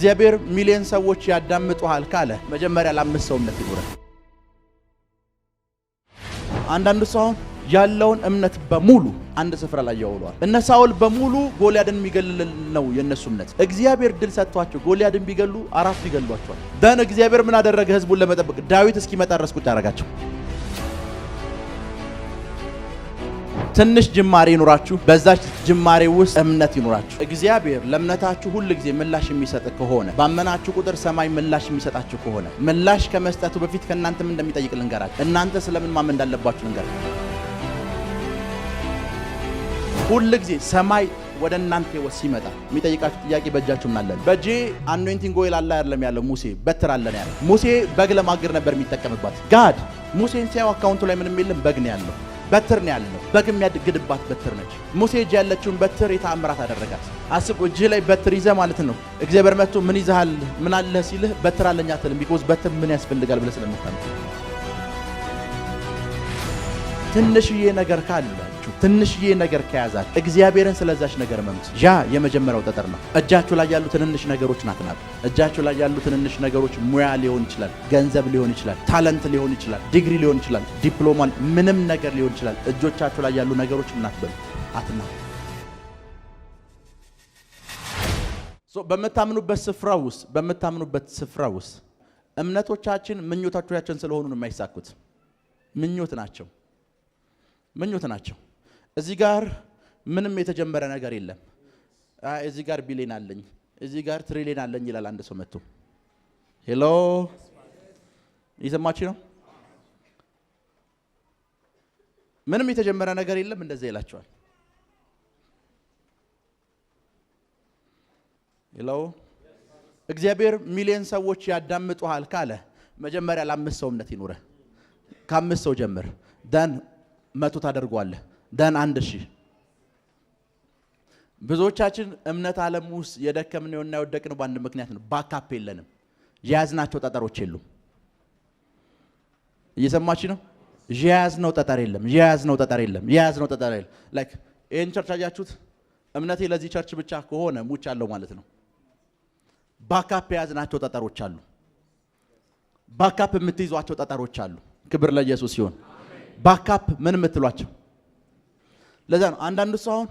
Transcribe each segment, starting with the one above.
እግዚአብሔር ሚሊዮን ሰዎች ያዳምጡሃል ካለ መጀመሪያ ለአምስት ሰው እምነት ይኖር። አንዳንዱ ሰው ያለውን እምነት በሙሉ አንድ ስፍራ ላይ ያውሏል። እነ ሳኦል በሙሉ ጎልያድን የሚገድል ነው የነሱ እምነት። እግዚአብሔር ድል ሰጥቷቸው ጎልያድን ቢገሉ አራት ይገሏቸዋል። ደን እግዚአብሔር ምን አደረገ? ህዝቡን ለመጠበቅ ዳዊት እስኪመጣ ድረስ ቁጭ አደረጋቸው። ትንሽ ጅማሬ ይኖራችሁ፣ በዛች ጅማሬ ውስጥ እምነት ይኖራችሁ። እግዚአብሔር ለእምነታችሁ ሁሉ ጊዜ ምላሽ የሚሰጥ ከሆነ ባመናችሁ ቁጥር ሰማይ ምላሽ የሚሰጣችሁ ከሆነ ምላሽ ከመስጠቱ በፊት ከእናንተ ምን እንደሚጠይቅ ልንገራችሁ። እናንተ ስለምን ማመን እንዳለባችሁ ልንገራችሁ። ሁሉ ጊዜ ሰማይ ወደ እናንተ ህይወት ሲመጣ የሚጠይቃችሁ ጥያቄ በእጃችሁ ምን አለ? በጄ አኖይንቲንግ ኦይል አለ አይደለም ያለው ሙሴ፣ በትር አለ ነው ያለው። ሙሴ በግ ለማገር ነበር የሚጠቀምባት። ጋድ ሙሴን ሲያው አካውንቱ ላይ ምንም የለም፣ በግ ነው ያለው፣ በትር ነው ያለው። በግ የሚያድግድባት በትር ነች። ሙሴ እጅ ያለችውን በትር የተአምራት አደረጋት። አስብ፣ እጅ ላይ በትር ይዘህ ማለት ነው። እግዚአብሔር መጥቶ ምን ይዘሃል ምን አለ ሲልህ በትር አለኝ አትልም። ቢኮዝ በትር ምን ያስፈልጋል ብለህ ስለምታምጥ ትንሽዬ ነገር ካላችሁ ትንሽዬ ነገር ከያዛችሁ እግዚአብሔርን ስለዛች ነገር መምት ያ የመጀመሪያው ጠጠር ነው። እጃችሁ ላይ ያሉ ትንንሽ ነገሮች ናትናል። እጃችሁ ላይ ያሉ ትንንሽ ነገሮች ሙያ ሊሆን ይችላል፣ ገንዘብ ሊሆን ይችላል፣ ታለንት ሊሆን ይችላል፣ ዲግሪ ሊሆን ይችላል፣ ዲፕሎማ ምንም ነገር ሊሆን ይችላል። እጆቻችሁ ላይ ያሉ ነገሮች እናትበሉ አትና በምታምኑበት ስፍራ ውስጥ እምነቶቻችን ምኞታችን ስለሆኑ ነው የማይሳኩት። ምኞት ናቸው። እዚህ ጋር ምንም የተጀመረ ነገር የለም። እዚህ ጋር ቢሊየን አለኝ፣ እዚህ ጋር ትሪሊየን አለኝ ይላል አንድ ሰው መጥቶ። ሄሎ ይሰማችሁ ነው? ምንም የተጀመረ ነገር የለም እንደዚህ ይላቸዋል። ሄሎ እግዚአብሔር ሚሊዮን ሰዎች ያዳምጡሃል ካለ መጀመሪያ ለአምስት ሰው እምነት ይኖር። ከአምስት ሰው ጀምር ደን 100 ታደርጓለህ። ደን 1000 ብዙዎቻችን እምነት ዓለም ውስጥ የደከምነውና የወደቅነው በአንድ ምክንያት ነው። ባካፕ የለንም። የያዝናቸው ጠጠሮች የሉም። እየሰማችሁ ነው? የያዝነው ጠጠር የለም። ላይክ ይሄን ቸርች አያችሁት? እምነቴ ለዚህ ቸርች ብቻ ከሆነ ሙች አለው ማለት ነው። ባካፕ የያዝናቸው ጠጠሮች አሉ። ባካፕ የምትይዟቸው ጠጠሮች አሉ። ክብር ለኢየሱስ ይሁን። ባካፕ ምን የምትሏቸው? ለዛ ነው አንዳንዱ ሰው አሁን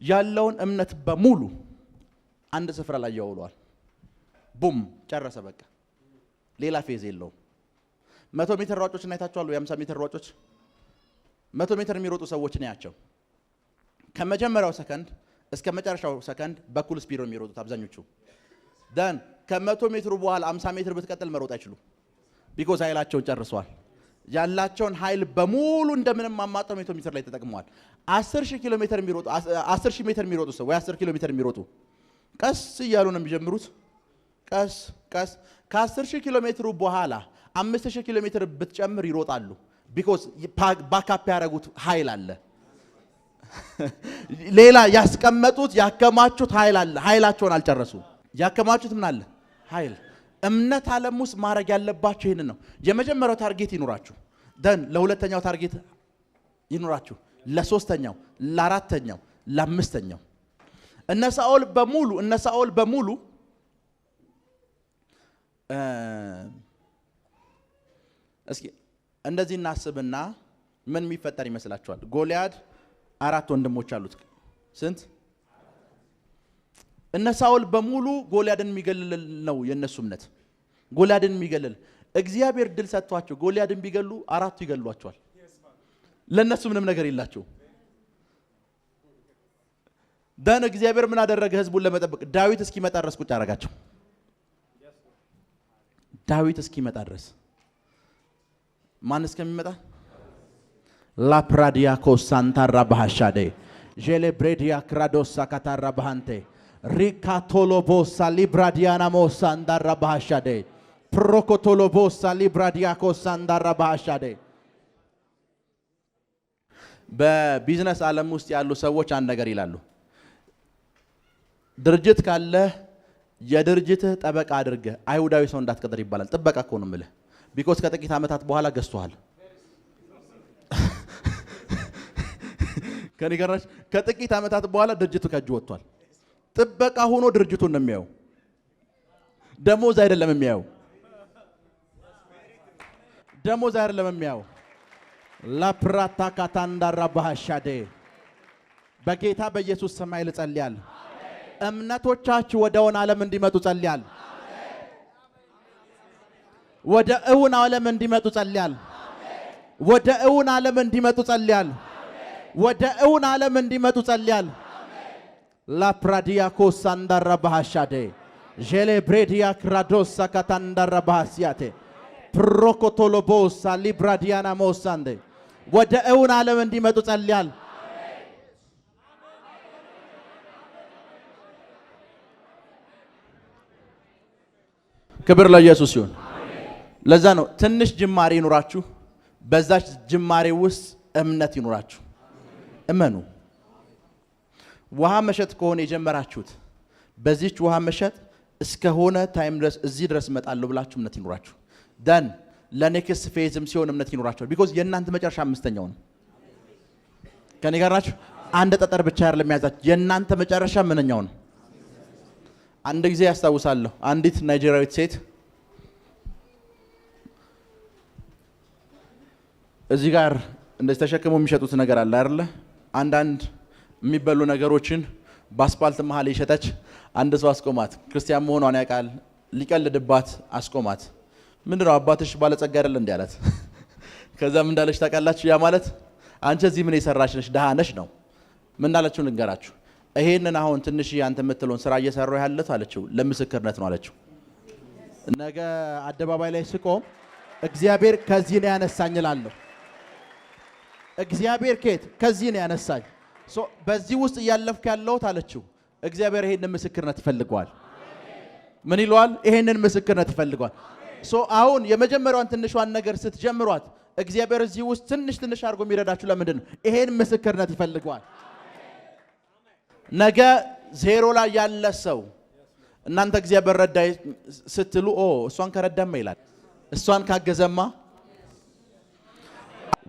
ያለውን እምነት በሙሉ አንድ ስፍራ ላይ ያውሏል። ቡም ጨረሰ፣ በቃ ሌላ ፌዝ የለውም። 100 ሜትር ሯጮችን አይታችኋል? 50 ሜትር ሯጮች 100 ሜትር የሚሮጡ ሰዎች ነው ያቸው። ከመጀመሪያው ሰከንድ እስከ መጨረሻው ሰከንድ በኩል ስፒድ ነው የሚሮጡት አብዛኞቹ። ደን ከ100 ሜትሩ በኋላ 50 ሜትር ብትቀጥል መሮጥ አይችሉም። ቢኮዝ ኃይላቸውን ጨርሰዋል። ያላቸውን ኃይል በሙሉ እንደምንም አማጣው 100 ሜትር ላይ ተጠቅመዋል። 10000 ኪሎ ሜትር የሚሮጡ 10000 ሜትር የሚሮጡ ሰው ወይ 10 ኪሎ ሜትር የሚሮጡ ቀስ እያሉ ነው የሚጀምሩት። ቀስ ከ10000 ኪሎ ሜትሩ በኋላ 5000 ኪሎ ሜትር ብትጨምር ይሮጣሉ። ቢኮዝ ባካፕ ያደረጉት ኃይል አለ። ሌላ ያስቀመጡት ያከማቹት ኃይል አለ። ኃይላቸውን አልጨረሱም። ያከማቹት ምን አለ? ኃይል። እምነት ዓለም ውስጥ ማድረግ ያለባችሁ ይሄን ነው። የመጀመሪያው ታርጌት ይኖራችሁ፣ ደን ለሁለተኛው ታርጌት ይኖራችሁ፣ ለሶስተኛው፣ ለአራተኛው፣ ለአምስተኛው። እነ ሳኦል በሙሉ እስኪ እንደዚህ እናስብና ምን የሚፈጠር ይመስላችኋል? ጎልያድ 4 ወንድሞች አሉት። ስንት? እነ ሳኦል በሙሉ ጎልያድን የሚገድል ነው የነሱ እምነት። ጎልያድን የሚገድል እግዚአብሔር ድል ሰጥቷቸው ጎልያድን ቢገሉ 4 ይገሏቸዋል። ለነሱ ምንም ነገር የላቸው። ደን እግዚአብሔር ምን አደረገ? ህዝቡን ለመጠበቅ ዳዊት እስኪመጣ ድረስ ቁጭ አደረጋቸው። ዳዊት እስኪመጣ ድረስ ማን እስከሚመጣ? ላፕራዲያኮስ ሳንታራ ባህሻዴ ጄሌብሬዲያ ክራዶሳ ካታራ ባህንቴ ሪካቶሎቦሳ ሊብራዲያና ሞሳ አንዳራ ባህሻዴ ፕሮኮቶሎቦሳ ሊብራዲያኮስ አንዳራ ባህሻዴ። በቢዝነስ ዓለም ውስጥ ያሉ ሰዎች አንድ ነገር ይላሉ። ድርጅት ካለ የድርጅትህ ጠበቃ አድርገህ አይሁዳዊ ሰው እንዳትቀጥር ይባላል። ጥበቃ እኮ ነው የምልህ። ቢኮዝ ከጥቂት ዓመታት በኋላ ገዝቷል። ከኔ ጋር ከጥቂት ዓመታት በኋላ ድርጅቱ ከእጁ ወጥቷል። ጥበቃ ሆኖ ድርጅቱን ነው የሚያየው። ደሞዝ አይደለም የሚያየው። ደሞዝ አይደለም የሚያየው። ላፕራታ ካታንዳራ ባሻዴ በጌታ በኢየሱስ ሰማይ ልጸልያል። እምነቶቻችሁ ወደ እውን ዓለም እንዲመጡ ጸልያል። ወደ እውን ዓለም እንዲመጡ ጸልያል። ወደ እውን ዓለም እንዲመጡ ጸልያል። ወደ እውን ዓለም እንዲመጡ ጸልያል። ላፕራዲያ ኮሳንዳራ ባሻዴ ጄሌ ብሬዲያ ክራዶሳ ካታንዳራ ባሲያቴ ፕሮኮቶሎቦሳ ሊብራዲያና ሞሳንዴ ወደ እውን ዓለም እንዲመጡ ጸልያል። ክብር ለኢየሱስ ይሁን። ለዛ ነው ትንሽ ጅማሬ ይኑራችሁ፣ በዛች ጅማሬ ውስጥ እምነት ይኑራችሁ። እመኑ። ውሃ መሸጥ ከሆነ የጀመራችሁት በዚህች ውሃ መሸጥ እስከሆነ ታይም ድረስ እዚህ ድረስ እመጣለሁ ብላችሁ እምነት ይኑራችሁ። ደን ለኔክስት ፌዝም ሲሆን እምነት ይኑራችሁ። ቢኮዝ የእናንተ መጨረሻ አምስተኛው ነው። ከኔ ጋር ናችሁ? አንድ ጠጠር ብቻ አይደለም የሚያዛችሁ፣ የእናንተ መጨረሻ ምንኛው ነው? አንድ ጊዜ ያስታውሳለሁ አንዲት ናይጄሪያዊት ሴት እዚህ ጋር እንደዚህ ተሸክመው የሚሸጡት ነገር አለ አይደለ? አንዳንድ የሚበሉ ነገሮችን በአስፓልት መሃል የሸጠች አንድ ሰው አስቆማት። ክርስቲያን መሆኗን ያውቃል። ሊቀልድባት አስቆማት። ምንድነው አባትሽ ባለጸጋ አይደል እንዴ አላት። ከዛም እንዳለች ታውቃላችሁ? ያ ማለት አንቺ እዚህ ምን የሰራሽ ነሽ? ደሃ ነሽ ነው። ምን እንዳለችው ልንገራችሁ። ይሄንን አሁን ትንሽ አንተ የምትለውን ስራ እየሰራው ያለሁት አለችው ለምስክርነት ነው አለችው። ነገ አደባባይ ላይ ስቆም እግዚአብሔር ከዚህ ነው ያነሳኝ እላለሁ። እግዚአብሔር ከዚህ ነው ያነሳኝ። በዚህ ውስጥ እያለፍክ ያለሁት አለችው። እግዚአብሔር ይሄንን ምስክርነት ይፈልገዋል። ምን ይለዋል? ይሄንን ምስክርነት ይፈልገዋል። አሁን የመጀመሪያዋን ትንሿን ነገር ስትጀምሯት እግዚአብሔር እዚህ ውስጥ ትንሽ አድርጎ የሚረዳችሁ ለምንድን ነው? ይሄን ምስክርነት ይፈልገዋል። ነገ ዜሮ ላይ ያለ ሰው እናንተ እግዚአብሔር ረዳይ ስትሉ እሷን ከረዳማ ይላል። እሷን ካገዘማ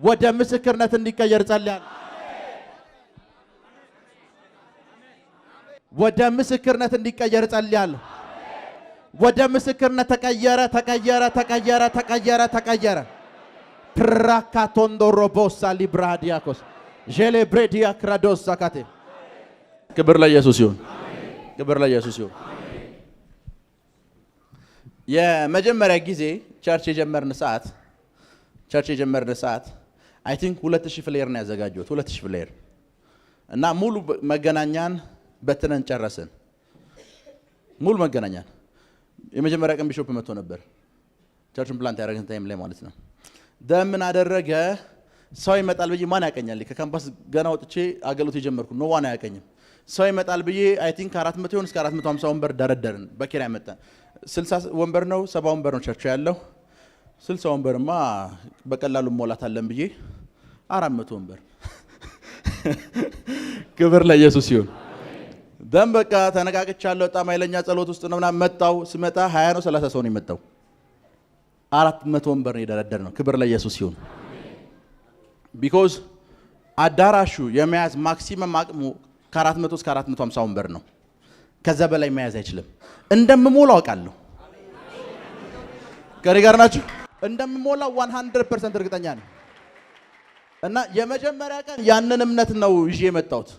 ወደ ምስክርነት እንዲቀየር ጸልያለሁ። ወደ ምስክርነት እንዲቀየር ጸልያለሁ። ወደ ምስክርነት ተቀየረ። ፕራካቶንዶ ሮቦሳ ሊብራዲያኮስ ጄሌ ብሬዲያ ክራዶሳ ካቴ ክብር ለኢየሱስ ይሁን። ክብር ለኢየሱስ ይሁን። የመጀመሪያ ጊዜ ቸርች የጀመርን ሰዓት አይ ቲንክ 2000 ፍሌር ነው ያዘጋጀሁት። 2000 ፍሌር እና ሙሉ መገናኛን በትነን ጨረስን። ሙሉ መገናኛን የመጀመሪያ ቀን ቢሾፕ መጥቶ ነበር ቸርችን ፕላንት ያደረገን ታይም ላይ ማለት ነው። ደምን አደረገ። ሰው ይመጣል ብዬ ማን ያቀኛል? ከካምፓስ ገና ወጥቼ አገልግሎት የጀመርኩ ነው። ዋና ያቀኝም ሰው ይመጣል ብዬ አይ ቲንክ 400 ይሆን እስከ 450 ወንበር ደረደርን። በኪራይ መጣን። 60 ወንበር ነው 70 ወንበር ነው ቸርች ያለው። 60 ወንበርማ በቀላሉ ሞላታለን ብዬ 400 ወንበር ክብር ለኢየሱስ ይሁን። ደም በቃ ተነቃቅቻለሁ። በጣም ኃይለኛ ጸሎት ውስጥ ነው ምናምን መጣው። ስመጣ 20 ነው 30 ሰው ነው የመጣው። 400 ወንበር ነው የደረደርነው። ክብር ለኢየሱስ ይሁን። ቢኮዝ አዳራሹ የመያዝ ማክሲመም አቅሙ ከ400 እስከ 450 ወንበር ነው። ከዛ በላይ መያዝ አይችልም። እንደምሞላው አውቃለሁ። ከኔ ጋር ናችሁ? እንደምሞላው 100% እርግጠኛ ነኝ። እና የመጀመሪያ ቀን ያንን እምነት ነው ይዤ የመጣሁት።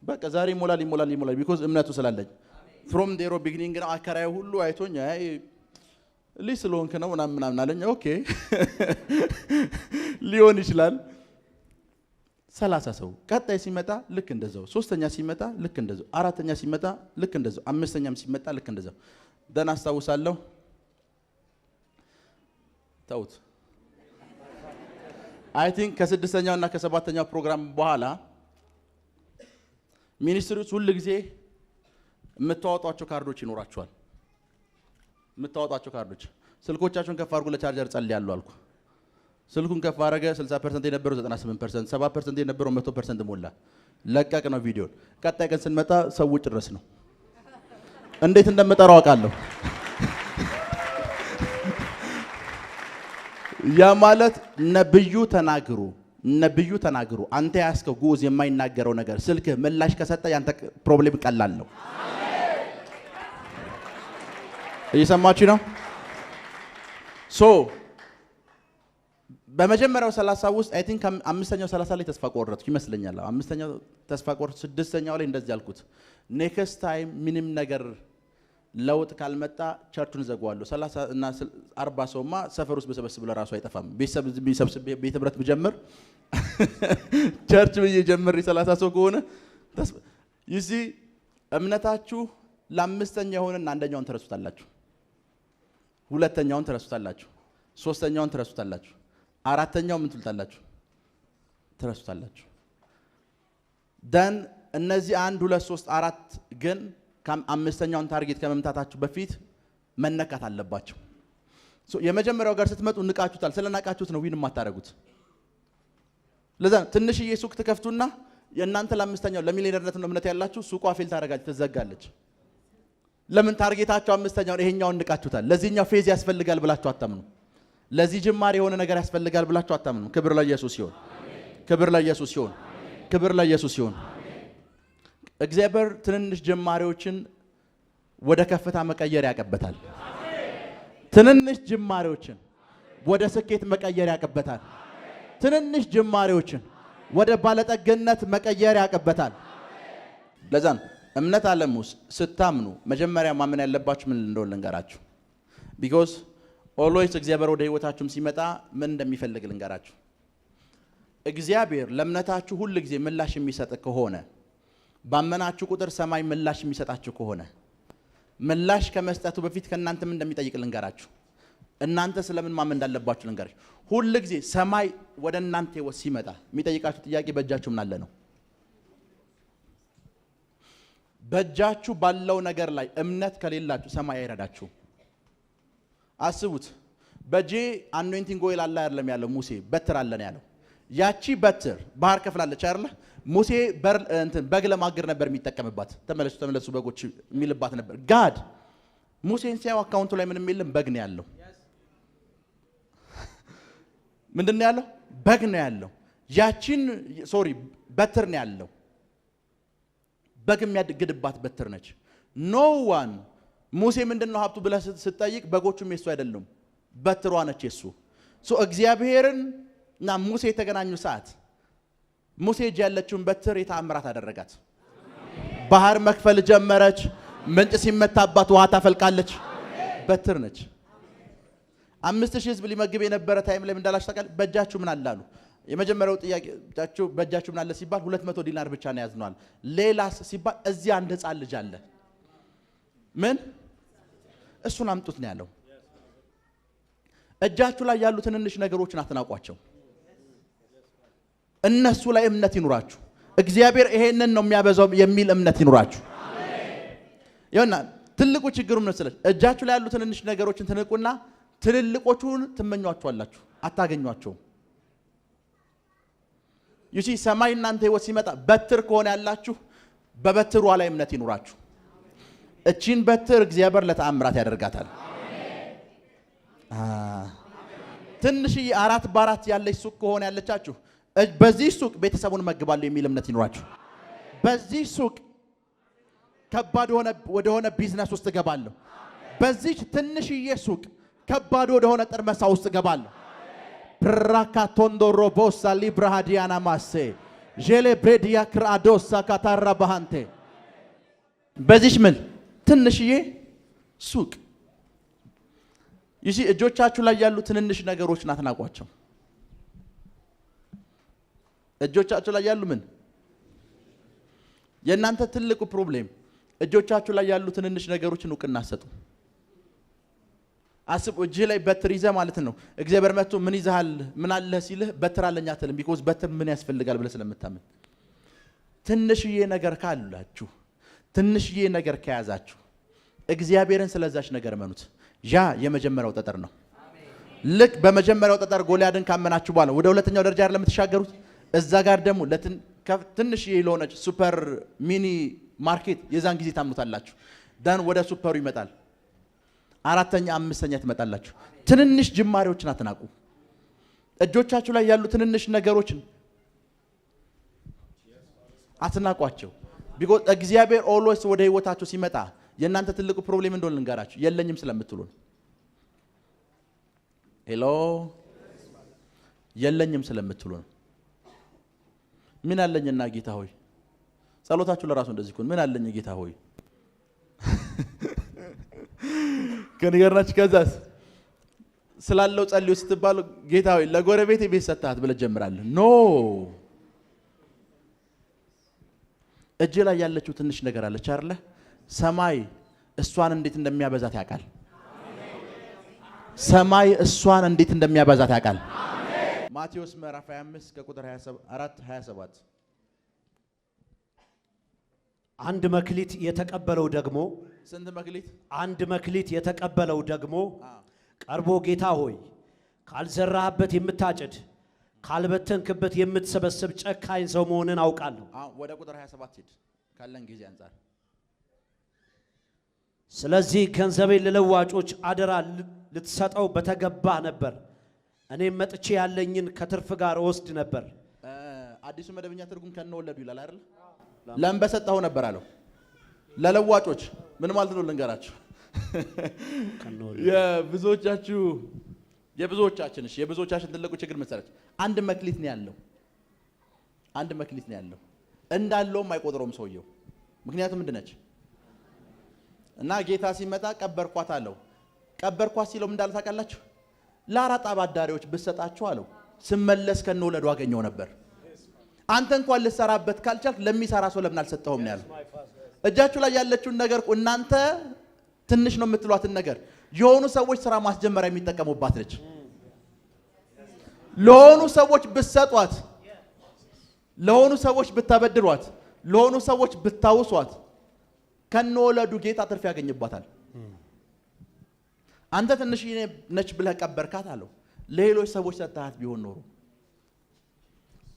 በቃ ዛሬ ይሞላል ቢኮዝ እምነቱ ስላለኝ ፍሮም ዴሮ ቢግኒንግ ነው። አከራዩ ሁሉ አይቶኝ አይ ሊስሎንክ ነው ምናምን አለኝ። ኦኬ ሊሆን ይችላል። 30 ሰው ቀጣይ ሲመጣ ልክ እንደዛው፣ ሶስተኛ ሲመጣ ልክ እንደዛው፣ አራተኛ ሲመጣ ልክ እንደዛው፣ አምስተኛም ሲመጣ ልክ እንደዛው። ደና አስታውሳለሁ። ታውት አይ ቲንክ ከስድስተኛው እና ከሰባተኛው ፕሮግራም በኋላ ሚኒስትሪዎች ሁሉ ጊዜ የምታወጧቸው ካርዶች ይኖራቸዋል። የምታወጧቸው ካርዶች ስልኮቻችሁን ከፍ አድርጉ ለቻርጀር ጸልያለሁ አልኩ። ስልኩን ከፍ አደረገ። 60% የነበረው 98%፣ 70% የነበረው 100% ሞላ። ለቀቅ ነው ቪዲዮን። ቀጣይ ቀን ስንመጣ ሰው ጭረስ ነው። እንዴት እንደምጠራው አውቃለሁ። ያ ማለት ነብዩ ተናግሩ አንተ ያስከው ጉዝ የማይናገረው ነገር ስልክህ ምላሽ ከሰጠ ያንተ ፕሮብሌም ቀላል ነው። እየሰማችሁ ነው? ሶ በመጀመሪያው 30 ውስጥ አይ ቲንክ አምስተኛው 30 ላይ ተስፋ ቆረጥኩ ይመስለኛል። አምስተኛው ተስፋ ቆረጥኩ፣ ስድስተኛው ላይ እንደዚህ ያልኩት ኔክስት ታይም ምንም ነገር ለውጥ ካልመጣ ቸርቹን ዘጋዋለሁ። 30 እና 40 ሰውማ ሰፈር ውስጥ በሰበስብ ለራሱ አይጠፋም። ቤተሰብ ቤተ ህብረት ብጀምር ቸርች ብጀምር 30 ሰው ከሆነ ይዚ እምነታችሁ ለአምስተኛ የሆነና አንደኛውን ትረሱታላችሁ፣ ሁለተኛውን ትረሱታላችሁ፣ ሶስተኛውን ትረሱታላችሁ፣ አራተኛው ምን ትልታላችሁ? ትረሱታላችሁ። ደን እነዚህ 1 2 3 4 ግን አምስተኛውን ታርጌት ከመምታታችሁ በፊት መነካት አለባቸው። የመጀመሪያው ጋር ስትመጡ ንቃችሁታል። ስለናቃችሁት ነው ዊን የማታደርጉት። ለዛ ትንሽዬ ሱቅ ትከፍቱና የእናንተ ለአምስተኛው ለሚሊዮነርነት ነው እምነት ያላችሁ ሱቋ ፌል ታደርጋለች፣ ትዘጋለች። ለምን? ታርጌታችሁ አምስተኛውን ይሄኛውን ንቃችሁታል። ለዚህኛው ፌዝ ያስፈልጋል ብላችሁ አታምኑ። ለዚህ ጅማሬ የሆነ ነገር ያስፈልጋል ብላችሁ አታምኑ። ክብር ለኢየሱስ ይሁን፣ ክብር ለኢየሱስ ይሁን፣ ክብር ለኢየሱስ ይሁን። እግዚአብሔር ትንንሽ ጅማሬዎችን ወደ ከፍታ መቀየር ያቀበታል። ትንንሽ ጅማሬዎችን ወደ ስኬት መቀየር ያቀበታል። ትንንሽ ጅማሬዎችን ወደ ባለጠግነት መቀየር ያቀበታል። ለዛ እምነት ዓለም ውስጥ ስታምኑ መጀመሪያ ማመን ያለባችሁ ምን እንደሆነ ልንገራችሁ። ቢኮዝ ኦልዌይስ እግዚአብሔር ወደ ህይወታችሁም ሲመጣ ምን እንደሚፈልግ ልንገራችሁ። እግዚአብሔር ለእምነታችሁ ሁሉ ጊዜ ምላሽ የሚሰጥ ከሆነ ባመናችሁ ቁጥር ሰማይ ምላሽ የሚሰጣችሁ ከሆነ ምላሽ ከመስጠቱ በፊት ከእናንተ ምን እንደሚጠይቅ ልንገራችሁ። እናንተ ስለምን ማመን እንዳለባችሁ ልንገራችሁ። ሁሉ ጊዜ ሰማይ ወደ እናንተ ሲመጣ የሚጠይቃችሁ ጥያቄ በእጃችሁ ምን አለ ነው። በእጃችሁ ባለው ነገር ላይ እምነት ከሌላችሁ ሰማይ አይረዳችሁ። አስቡት። በጄ አኖይንቲንግ ኦይል አለ አይደለም ያለው ሙሴ በትር አለ ነው ያለው። ያቺ በትር ባህር ከፍላለች አይደለ? ሙሴ በግ ለማገር ነበር የሚጠቀምባት። ተመለሱ በጎች የሚልባት ነበር። ጋድ ሙሴን ሲያው አካውንቱ ላይ ምንም የለም፣ በግ ነው ያለው። ምንድነው ያለው? በግ ነው ያለው። ያቺን በትር ነው ያለው። በግ የሚያድግድባት በትር ነች። ኖ ዋን ሙሴ ምንድነው ሀብቱ ብለህ ስትጠይቅ በጎቹም የሱ አይደሉም፣ በትሯ ነች የሱ። እግዚአብሔርና ሙሴ የተገናኙ ሰዓት ሙሴ እጅ ያለችውን በትር የተአምራት አደረጋት። ባህር መክፈል ጀመረች። ምንጭ ሲመታባት ውሃ ታፈልቃለች። በትር ነች። 5000 ህዝብ ሊመግብ የነበረ ታይም ላይ እንዳላችሁ ታውቃለህ። በእጃችሁ ምን አለ አሉ። የመጀመሪያው ጥያቄ በእጃችሁ ምን አለ ሲባል 200 ዲናር ብቻ ነው ያዝነዋል። ሌላስ ሲባል እዚህ አንድ ህፃን ልጅ አለ። ምን? እሱን አምጡት ነው ያለው። እጃችሁ ላይ ያሉ ትንንሽ ነገሮችን አትናቋቸው። እነሱ ላይ እምነት ይኑራችሁ። እግዚአብሔር ይሄንን ነው የሚያበዛው የሚል እምነት ይኑራችሁ። ይኸውና ትልቁ ችግሩ ምን መሰለሽ? እጃችሁ ላይ ያሉ ትንንሽ ነገሮችን ትንቁና ትልልቆቹን ትመኟቸዋላችሁ፣ አታገኟቸውም። ይቺ ሰማይ እናንተ ህይወት ሲመጣ በትር ከሆነ ያላችሁ በበትሯ ላይ እምነት ይኑራችሁ። እቺን በትር እግዚአብሔር ለተአምራት ያደርጋታል። ትንሽዬ 4 በ4 ያለች ሱቅ ከሆነ ያለቻችሁ በዚህ ሱቅ ቤተሰቡን መግባለሁ የሚል እምነት ይኑራችሁ። በዚህ ሱቅ ከባድ ወደሆነ ቢዝነስ ውስጥ ገባለሁ። በዚህ ትንሽዬ ሱቅ ከባድ ወደሆነ ጥርመሳ ውስጥ ገባለሁ። ፕራካቶንዶ ሮቦሳ ሊብራሃዲያና ማሴ ጄሌ ብሬዲያ ክራዶሳ ካታራ ባሃንቴ በዚህ ምን ትንሽዬ ሱቅ ይጂ እጆቻችሁ ላይ ያሉ ትንንሽ ነገሮችን አትናቋቸው። እጆቻችሁ ላይ ያሉ ምን የእናንተ ትልቁ ፕሮብሌም እጆቻችሁ ላይ ያሉ ትንንሽ ነገሮችን እውቅና ሰጡ። አስቡ። እጅ ላይ በትር ይዘህ ማለት ነው እግዚአብሔር መጥቶ ምን ይዘሃል ምን አለ ሲልህ በትር አለኝ አትልም። ቢኮዝ በትር ምን ያስፈልጋል ብለህ ስለምታምን። ትንሽዬ ነገር ካላችሁ ትንሽዬ ነገር ከያዛችሁ እግዚአብሔርን ስለዛች ነገር መኑት። ያ የመጀመሪያው ጠጠር ነው። ልክ በመጀመሪያው ጠጠር ጎልያድን ካመናችሁ በኋላ ወደ ሁለተኛው ደረጃ አይደለም የምትሻገሩት። እዛ ጋር ደግሞ ትንሽዬ ለሆነች ሱፐር ሚኒ ማርኬት የዛን ጊዜ ታምኑታላችሁ። ዳን ወደ ሱፐሩ ይመጣል። 4ኛ 5ኛ ትመጣላችሁ። ትንንሽ ጅማሬዎችን አትናቁ። እጆቻችሁ ላይ ያሉ ትንንሽ ነገሮችን አትናቋቸው። ቢኮዝ እግዚአብሔር ኦልዌይስ ወደ ህይወታችሁ ሲመጣ የእናንተ ትልቁ ፕሮብሌም እንደሆነ ልንገራችሁ የለኝም ስለምትሉ ነው ሄሎ የለኝም ስለምትሉ ነው ምን አለኝና ጌታ ሆይ ጸሎታችሁ ለራሱ እንደዚህ ይሁን ምን አለኝ ጌታ ሆይ ከነገራችሁ ከዛስ ስላለው ጸልዩ ስትባሉ ጌታ ሆይ ለጎረቤቴ ቤት ሰጣት ብለ ጀምራለህ ኖ እጄ ላይ ያለችው ትንሽ ነገር አለች አይደለ ሰማይ እሷን እንዴት እንደሚያበዛት ያውቃል ሰማይ እሷን እንዴት እንደሚያበዛት ያውቃል ማቴዎስ ምዕራፍ 25 ከቁጥር 27 አንድ መክሊት የተቀበለው ደግሞ ስንት መክሊት አንድ መክሊት የተቀበለው ደግሞ ቀርቦ ጌታ ሆይ ካልዘራህበት የምታጭድ ካልበተንክበት የምትሰበስብ ጨካኝ ሰው መሆንን አውቃለሁ ወደ ቁጥር 27 ሄድ ካለን ጊዜ አንፃር ስለዚህ ገንዘቤን ለለዋጮች አደራ ልትሰጠው በተገባ ነበር እኔም መጥቼ ያለኝን ከትርፍ ጋር ወስድ ነበር አዲሱ መደበኛ ትርጉም ከነወለዱ ይላል አይደል ለምበሰጣው ነበር አለው ለለዋጮች ምን ማለት ነው ልንገራችሁ የብዙዎቻችን ትልቁ ችግር መሰረት አንድ መክሊት ነው ያለው እንዳለውም አይቆጥረውም ሰውየው ምክንያቱም ምንድነች እና ጌታ ሲመጣ ቀበርኳት አለው ቀበርኳት ሲለው ምን እንዳለ ታውቃላችሁ ለአራጣ ባዳሪዎች ብሰጣችሁ አለው ስመለስ ከነወለዱ አገኘው ነበር አንተ እንኳን ልሰራበት ካልቻልክ ለሚሰራ ሰው ለምን አልሰጠውም ነው ያለው እጃችሁ ላይ ያለችውን ነገር እናንተ ትንሽ ነው የምትሏትን ነገር የሆኑ ሰዎች ስራ ማስጀመሪያ የሚጠቀሙባት ነች ለሆኑ ሰዎች ብትሰጧት ለሆኑ ሰዎች ብታበድሯት ለሆኑ ሰዎች ብታውሷት ከነወለዱ ጌታ ትርፍ ያገኝባታል አንተ ትንሽ ነች ብለህ ቀበርካት አለው ለሌሎች ሰዎች ሰጣት ቢሆን ኖሮ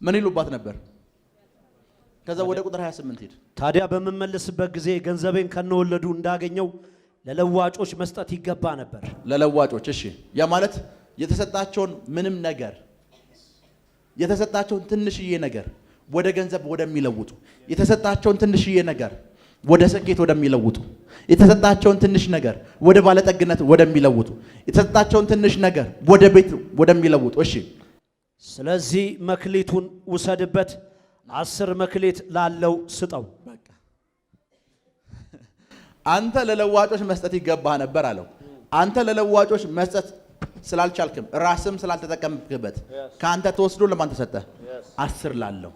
ምን ይሉባት ነበር ከዛ ወደ ቁጥር 28 ሄድ ታዲያ በመመለስበት ጊዜ ገንዘቤን ከነወለዱ እንዳገኘው ለለዋጮች መስጠት ይገባ ነበር ለለዋጮች እሺ ያ ማለት የተሰጣቸውን ምንም ነገር የተሰጣቸውን ትንሽዬ ነገር ወደ ገንዘብ ወደሚለውጡ የተሰጣቸውን ትንሽዬ ነገር ወደ ስኬት ወደሚለውጡ የተሰጣቸውን ትንሽ ነገር ወደ ባለጠግነት ወደሚለውጡ የተሰጣቸውን ትንሽ ነገር ወደ ቤት ወደሚለውጡ እሺ ስለዚህ መክሊቱን ውሰድበት 10 መክሊት ላለው ስጠው በቃ አንተ ለለዋጮች መስጠት ይገባ ነበር አለው አንተ ለለዋጮች መስጠት ስላልቻልክም ራስም ስላልተጠቀምክበት ካንተ ተወስዶ ለማን ተሰጠ 10 ላለው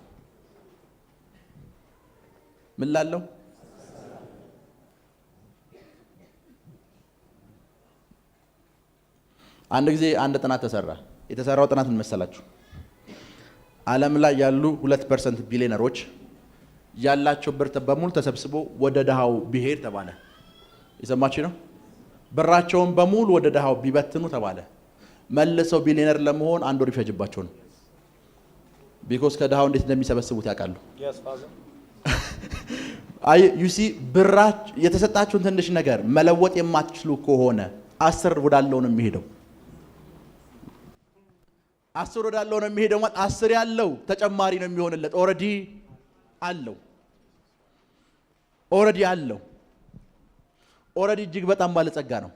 ምን ላለው አንድ ጊዜ አንድ ጥናት ተሰራ የተሰራው ጥናት ምን መሰላችሁ ዓለም ላይ ያሉ 2% ቢሊዮነሮች ያላቸው ብር በሙሉ ተሰብስቦ ወደ ደሃው ቢሄድ ተባለ ይሰማችሁ ነው ብራቸውን በሙሉ ወደ ደሃው ቢበትኑ ተባለ መልሰው ቢሊዮነር ለመሆን አንድ ወር ይፈጅባቸው ነው ቢኮዝ ከደሃው እንዴት እንደሚሰበስቡት ያውቃሉ አይ ዩሲ ብራች የተሰጣችሁን ትንሽ ነገር መለወጥ የማትችሉ ከሆነ 10 ወዳለው ነው የሚሄደው 10 ወዳለው ነው የሚሄደው ማለት 10 ያለው ተጨማሪ ነው የሚሆንለት ኦሬዲ አለው ኦሬዲ እጅግ በጣም ባለጸጋ ነው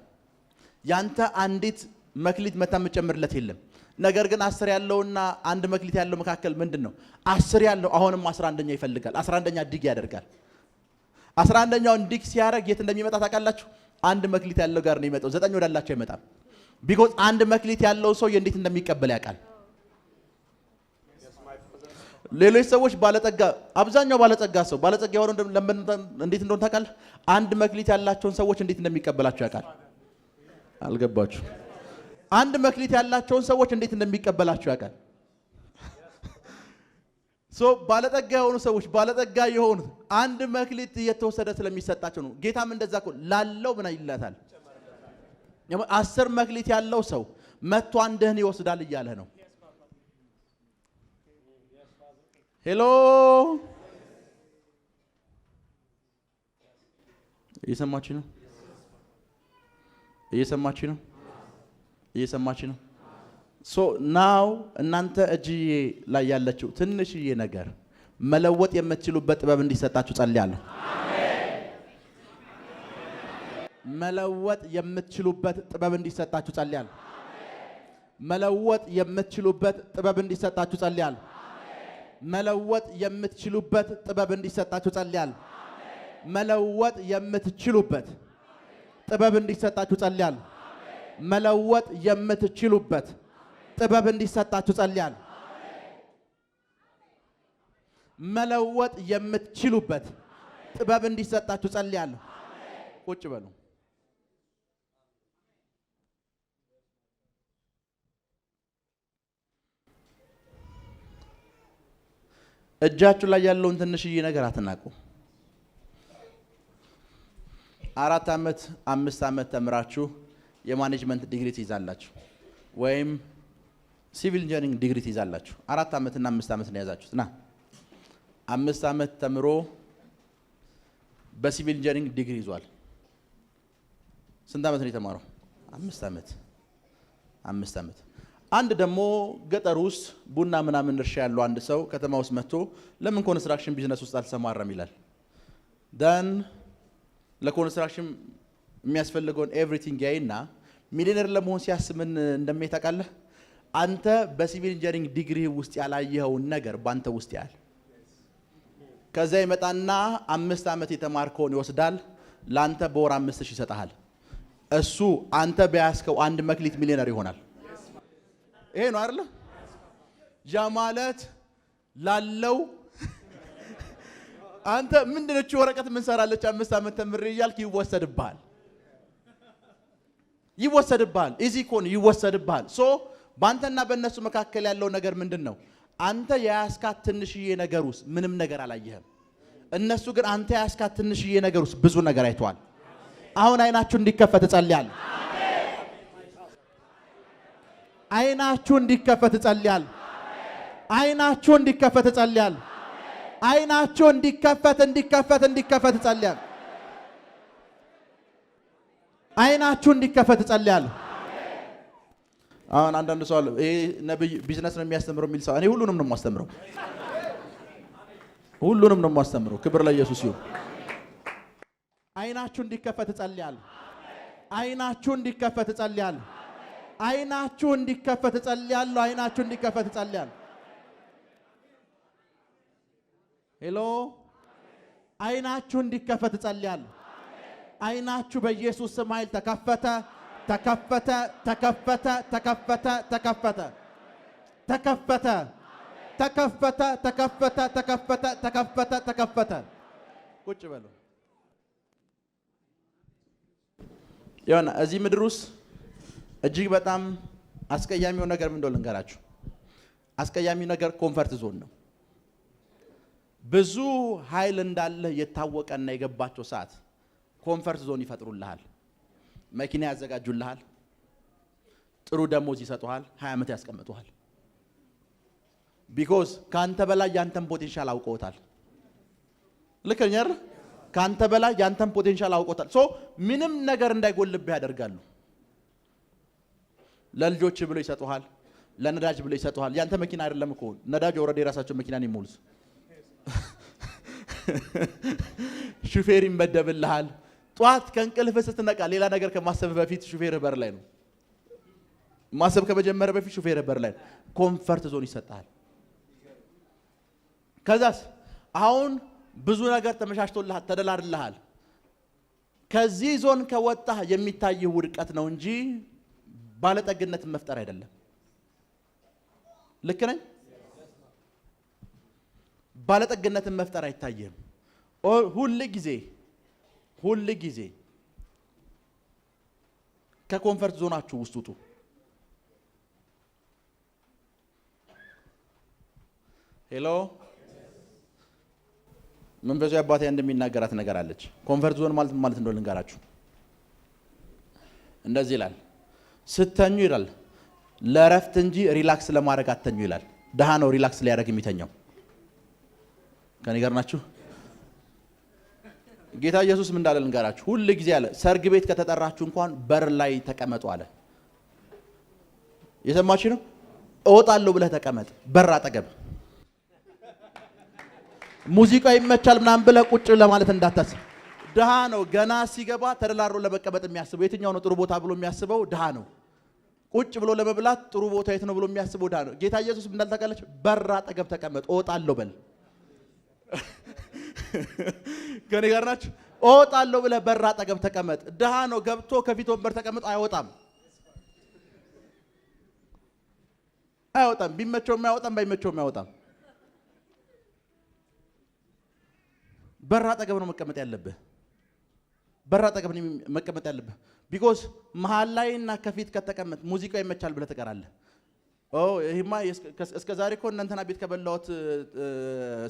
ያንተ አንዲት መክሊት መታም ጨምርለት የለም ነገር ግን 10 ያለውና አንድ መክሊት ያለው መካከል ምንድነው 10 ያለው አሁንም 11ኛ ይፈልጋል 11ኛ ዲግ ያደርጋል 11ኛውን ዲግ ሲያረግ የት እንደሚመጣ ታውቃላችሁ አንድ መክሊት ያለው ጋር ነው የሚመጣው 9 ወዳላቸው አይመጣም ቢኮዝ አንድ መክሊት ያለው ሰው እንዴት እንደሚቀበል ያውቃል ሌሎች ሰዎች ባለጠጋ አብዛኛው ባለጠጋ ሰው ባለጠጋ የሆነው እንዴት እንደሆነ ታውቃለህ አንድ መክሊት ያላቸውን ሰዎች እንዴት እንደሚቀበላቸው ያውቃል አልገባችሁ አንድ መክሊት ያላቸውን ሰዎች እንዴት እንደሚቀበላቸው ያውቃል ሶ ባለጠጋ የሆኑ ሰዎች ባለጠጋ የሆኑት አንድ መክሊት እየተወሰደ ስለሚሰጣቸው ነው ጌታም እንደዛ እኮ ላለው ምን ይላታል 10 መክሊት ያለው ሰው መጥቶ አንድህን ይወስዳል እያለ ነው ሄሎ እየሰማችሁ ነው ሶ ናው እናንተ እጅ ላይ ያለችው ትንሽዬ ነገር መለወጥ የምትችሉበት ጥበብ እንዲሰጣችሁ ጸልያለሁ መለወጥ የምትችሉበት ጥበብ እንዲሰጣችሁ ጸልያለሁ። መለወጥ የምትችሉበት ጥበብ እንዲሰጣችሁ ጸልያለሁ። መለወጥ የምትችሉበት ጥበብ እንዲሰጣችሁ ጸልያለሁ። መለወጥ የምትችሉበት ጥበብ እንዲሰጣችሁ ጸልያለሁ። መለወጥ የምትችሉበት ጥበብ እንዲሰጣችሁ ጸልያለሁ። መለወጥ የምትችሉበት ጥበብ እንዲሰጣችሁ ጸልያለሁ። ቁጭ በሉ። እጃችሁ ላይ ያለውን ትንሽዬ ነገር አትናቁ። 4 ዓመት 5 ዓመት ተምራችሁ የማኔጅመንት ዲግሪ ትይዛላችሁ ወይም ሲቪል ኢንጂነሪንግ ዲግሪ ትይዛላችሁ። 4 ዓመት እና 5 ዓመት ነው ያዛችሁት። 5 ዓመት ተምሮ በሲቪል ኢንጂነሪንግ ዲግሪ ይዟል። ስንት ዓመት ነው የተማረው? 5 ዓመት። 5 ዓመት። አንድ ደግሞ ገጠር ውስጥ ቡና ምናምን እርሻ ያለው አንድ ሰው ከተማ ውስጥ መጥቶ ለምን ኮንስትራክሽን ቢዝነስ ውስጥ አልሰማራም ይላል። ደን ለኮንስትራክሽን የሚያስፈልገውን ኤቭሪቲንግ ያይና ሚሊዮነር ለመሆን ሲያስብ ምን እንደሚታቃለህ? አንተ በሲቪል ኢንጂነሪንግ ዲግሪ ውስጥ ያላየኸውን ነገር ባንተ ውስጥ ያል። ከዛ ይመጣና 5 ዓመት የተማርከውን ይወስዳል። ላንተ በወር 5000 ይሰጣል። እሱ አንተ በያዝከው 1 መክሊት ሚሊዮነር ይሆናል። ይሄ ነው አይደል? ያ ማለት ላለው አንተ ምንድነው እቺ ወረቀት ምን ሰራለች 5 ዓመት ተምሬ እያልክ ይወሰድብሃል። ይወሰድብሃል። ኢዚ ኮን ይወሰድብሃል። ሶ ባንተና በእነሱ መካከል ያለው ነገር ምንድነው? አንተ የያዝካት ትንሽዬ ነገር ውስጥ ምንም ነገር አላየህም። እነሱ ግን አንተ የያዝካት ትንሽዬ ነገር ውስጥ ብዙ ነገር አይተዋል። አሁን አይናችሁ እንዲከፈት ጸልያለሁ። አይናችሁ እንዲከፈት ጸልያለሁ። አይናችሁ እንዲከፈት ጸልያለሁ። አይናችሁ እንዲከፈት ጸልያለሁ። አይናችሁ እንዲከፈት ጸልያለሁ። አሁን አንዳንድ ሰው አለ ይሄ ነብይ ቢዝነስ ነው የሚያስተምረው የሚል ሰው፣ እኔ ሁሉንም ነው የማስተምረው። ሁሉንም ነው የማስተምረው። ክብር ለኢየሱስ ይሁን። አይናችሁ እንዲከፈት ጸልያለሁ። አይናችሁ እንዲከፈት ጸልያለሁ። አይናችሁ እንዲከፈት ጸልያለሁ። አይናችሁ እንዲከፈት ጸልያለሁ። ሄሎ፣ አይናችሁ እንዲከፈት ጸልያለሁ። አይናችሁ በኢየሱስ ስም ኃይል ተከፈተ፣ ተከፈተ፣ ተከፈተ፣ ተከፈተ፣ ተከፈተ፣ ተከፈተ፣ ተከፈተ፣ ተከፈተ፣ ተከፈተ፣ ተከፈተ፣ ተከፈተ። ቁጭ በሉ። ያውና እዚህ ምድር ውስጥ እጅግ በጣም አስቀያሚው ነገር ምን እንደሆነ ልንገራችሁ። አስቀያሚው ነገር ኮምፈርት ዞን ነው። ብዙ ኃይል እንዳለ የታወቀና የገባቸው ሰዓት ኮምፈርት ዞን ይፈጥሩልሃል። መኪና ያዘጋጁልሃል። ጥሩ ደሞዝ ይሰጡሃል። 20 ዓመት ያስቀምጡሃል። ቢኮዝ ካንተ በላይ ያንተን ፖቴንሻል አውቀውታል። ልክ ነኝ አይደል? ካንተ በላይ ያንተን ፖቴንሻል አውቀውታል። ሶ ምንም ነገር እንዳይጎልብህ ያደርጋሉ። ለልጆች ብሎ ይሰጡሃል። ለነዳጅ ብሎ ይሰጡሃል። ያንተ መኪና አይደለም እኮ ነዳጅ ኦልሬዲ የራሳቸው መኪና ነው የሚሞሉት። ሹፌር ይመደብልሃል። ጧት ከእንቅልፍ ስትነቃ ሌላ ነገር ከማሰብ በፊት ሹፌር በር ላይ ነው። ማሰብ ከመጀመር በፊት ሹፌር በር ላይ ነው። ኮምፈርት ዞን ይሰጣል። ከዛስ አሁን ብዙ ነገር ተመቻችቶልሃል፣ ተደላድልሃል። ከዚህ ዞን ከወጣህ የሚታይህ ውድቀት ነው እንጂ ባለጠግነትን መፍጠር አይደለም። ልክ ነኝ? ባለጠግነትን መፍጠር አይታየም። ሁል ጊዜ ከኮምፈርት ዞናችሁ ውስጥ ውጡ። ሄሎ፣ መንፈሳዊ አባቴ እንደሚናገራት ነገር አለች። ኮምፈርት ዞን ማለት እንደሆነ ልንገራችሁ። እንደዚህ ይላል፣ ስተኙ ይላል ለረፍት እንጂ ሪላክስ ለማድረግ አተኙ ይላል። ደሃ ነው ሪላክስ ሊያደርግ የሚተኛው። ከኔ ጋር ናችሁ? ጌታ ኢየሱስ ምን እንዳለ ልንገራችሁ። ሁሉ ጊዜ አለ ሰርግ ቤት ከተጠራችሁ እንኳን በር ላይ ተቀመጡ አለ። የሰማችሁ ነው? እወጣለሁ ብለህ ተቀመጥ በር አጠገብ። ሙዚቃ ይመቻል ምናምን ብለህ ቁጭ ለማለት እንዳታስብ። ድሃ ነው። ገና ሲገባ ተደላድሎ ለመቀመጥ የሚያስበው የትኛው ነው ጥሩ ቦታ ብሎ የሚያስበው ድሃ ነው። ቁጭ ብሎ ለመብላት ጥሩ ቦታ የት ነው ብሎ የሚያስበው ድሃ ነው። ጌታ ኢየሱስ ምን እንዳልታውቃለች? በር አጠገብ ተቀመጥ እወጣለሁ በል። ከኔ ጋር ናችሁ? እወጣለሁ ብለህ በር አጠገብ ተቀመጥ። ድሃ ነው። ገብቶ ከፊት ወንበር ተቀምጦ አይወጣም። አይወጣም። ቢመቸውም አይወጣም፣ ባይመቸውም አይወጣም። በር አጠገብ ነው መቀመጥ ያለብህ። በር አጠገብ ነው መቀመጥ ያለብህ። ቢኮዝ መሃል ላይና ከፊት ከተቀመጥ ሙዚቃው ይመቻል ብለህ ትቀራለህ። ይሄማ እስከ ዛሬ እኮ እናንተና ቤት ከበላሁት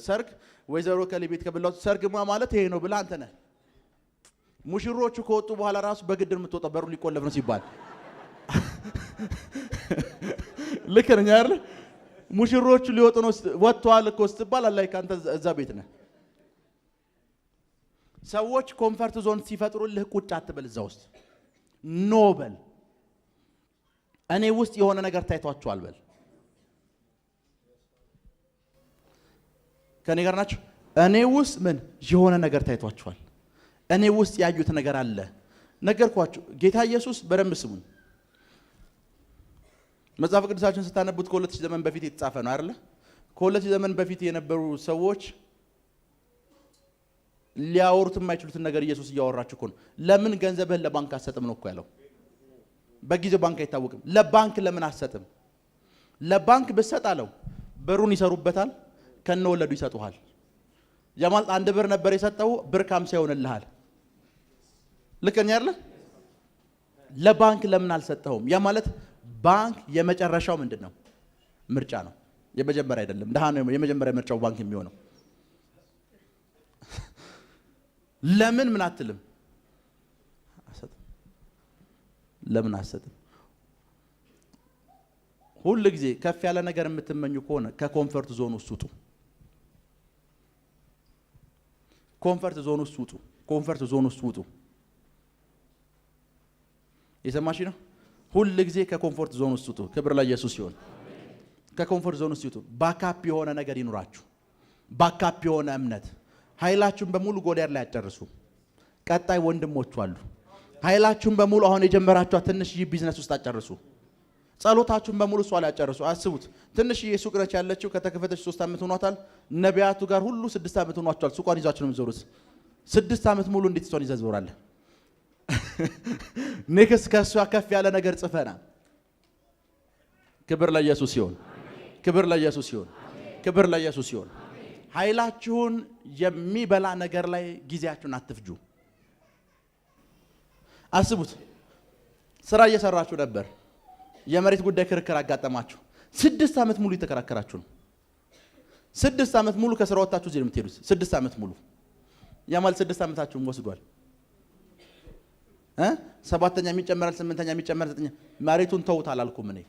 ሰርግ ወይዘሮ ከሌ ቤት ከበላሁት ሰርግማ ማለት ይሄ ነው ብለህ አንተ ነህ። ሙሽሮቹ ከወጡ በኋላ ራሱ በግድ የምትወጣው በሩ ሊቆለፍ ነው ሲባል ልክ ነኝ አይደል? ሙሽሮቹ ሊወጡ ነው ወጥተዋል እኮ ስትባል አላይ ካንተ እዛ ቤት ነህ። ሰዎች ኮምፈርት ዞን ሲፈጥሩልህ ቁጭ አትበል እዛ ውስጥ ኖ በል። እኔ ውስጥ የሆነ ነገር ታይቷቸዋል በል። ከኔ ጋር ናችሁ? እኔ ውስጥ ምን የሆነ ነገር ታይቷቸዋል። እኔ ውስጥ ያዩት ነገር አለ። ነገርኳችሁ። ጌታ ኢየሱስ በደንብ ስሙን። መጽሐፍ ቅዱሳችሁን ስታነቡት ከ2000 ዘመን በፊት የተጻፈ ነው አይደል? ከ2000 ዘመን በፊት የነበሩ ሰዎች ሊያወሩት የማይችሉትን ነገር ኢየሱስ እያወራችሁ እኮ ነው። ለምን ገንዘብህን ለባንክ አትሰጥም ነው እኮ ያለው። በጊዜው ባንክ አይታወቅም። ለባንክ ለምን አትሰጥም? ለባንክ ብትሰጥ አለው ብሩን ይሰሩበታል፣ ከነ ወለዱ ይሰጡሃል። ያማል 1 ብር ነበር የሰጠው ብር 50 ይሆንልሃል። ልከኛ አይደል? ለባንክ ለምን አልሰጠውም? ያ ማለት ባንክ የመጨረሻው ምንድነው? ምርጫ ነው። የመጀመሪያ አይደለም። ደሃ ነው የመጀመሪያ ምርጫው ባንክ የሚሆነው። ለምን ምን አትልም? አሰጥም። ለምን አሰጥም? ሁሉ ጊዜ ከፍ ያለ ነገር የምትመኙ ከሆነ ከኮምፈርት ዞን ውስጥ ውጡ። ኮምፈርት ዞን ውስጥ ውጡ። ኮምፈርት ዞን ውስጥ ውጡ። የሰማሽ ነው? ሁሉ ጊዜ ከኮምፈርት ዞን ውስጥ ውጡ። ክብር ለኢየሱስ ይሁን። ከኮምፈርት ዞን ውስጥ ውጡ። ባካፕ የሆነ ነገር ይኑራችሁ። ባካፕ የሆነ እምነት። ኃይላችሁን በሙሉ ጎልያድ ላይ አጨርሱ። ቀጣይ ወንድሞች አሉ። ኃይላችሁን በሙሉ አሁን የጀመራችሁ ትንሽ ቢዝነስ ውስጥ አጨርሱ። ጸሎታችሁን በሙሉ እሷ ላይ አጨርሱ። አስቡት፣ ትንሽ ሱቅ ነች ያለችው። ከተከፈተች 3 ዓመት ሆኗታል። ነቢያቱ ጋር ሁሉ 6 ዓመት ሆኗቸዋል። ሱቋን ይዛችሁ ነው የምትዞሩት። 6 ዓመት ሙሉ እንዴት እሷን ይዘህ ትዞራለህ? ኔክስ ከእሷ ከፍ ያለ ነገር ጽፈና። ክብር ለኢየሱስ ይሁን። ክብር ለኢየሱስ ይሁን። ክብር ለኢየሱስ ይሁን። ኃይላችሁን የሚበላ ነገር ላይ ጊዜያችሁን አትፍጁ። አስቡት፣ ስራ እየሰራችሁ ነበር። የመሬት ጉዳይ ክርክር አጋጠማችሁ። 6 ዓመት ሙሉ እየተከራከራችሁ ነው። 6 ዓመት ሙሉ ከስራ ወጣችሁ እዚህ የምትሄዱት 6 ዓመት ሙሉ። ያማል 6 ዓመታችሁን ወስዷል። 7ኛ የሚጨመራል፣ 8ኛ የሚጨመራል፣ 9ኛ። መሬቱን ተውት አላልኩም እኔ።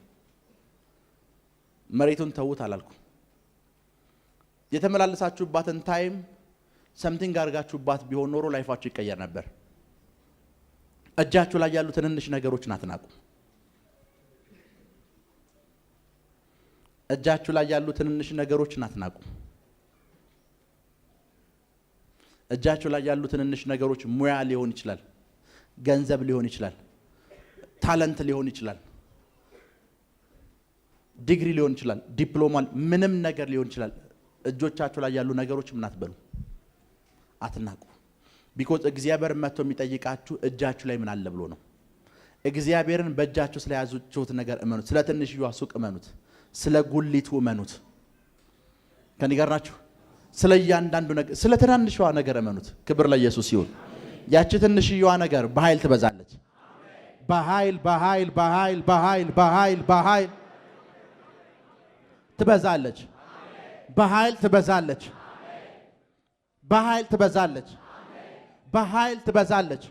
መሬቱን ተውት አላልኩም። የተመላለሳችሁባትን ታይም ሰምቲንግ አድርጋችሁባት ቢሆን ኖሮ ላይፋችሁ ይቀየር ነበር። እጃችሁ ላይ ያሉ ትንንሽ ነገሮችን አትናቁ። እጃችሁ ላይ ያሉ ትንንሽ ነገሮችን አትናቁ። እጃችሁ ላይ ያሉ ትንንሽ ነገሮች ሙያ ሊሆን ይችላል፣ ገንዘብ ሊሆን ይችላል፣ ታለንት ሊሆን ይችላል፣ ዲግሪ ሊሆን ይችላል፣ ዲፕሎማ፣ ምንም ነገር ሊሆን ይችላል። እጆቻችሁ ላይ ያሉ ነገሮች ምን አትበሉ፣ አትናቁ። ቢኮዝ እግዚአብሔር መጥቶ የሚጠይቃችሁ እጃችሁ ላይ ምን አለ ብሎ ነው። እግዚአብሔርን በእጃችሁ ስለያዙት ነገር እመኑት። ስለ ትንሽዋ ሱቅ እመኑት። ስለ ጉሊቱ እመኑት። ከኔ ጋር ናችሁ? ስለ እያንዳንዱ ነገር፣ ስለ ትናንሽዋ ነገር እመኑት። ክብር ለኢየሱስ ይሁን። ያቺ ትንሽዋ ነገር በኃይል ትበዛለች። በኃይል በኃይል በኃይል በኃይል በኃይል በኃይል ትበዛለች። በኃይል ትበዛለች። በኃይል ትበዛለች። በኃይል ትበዛለች።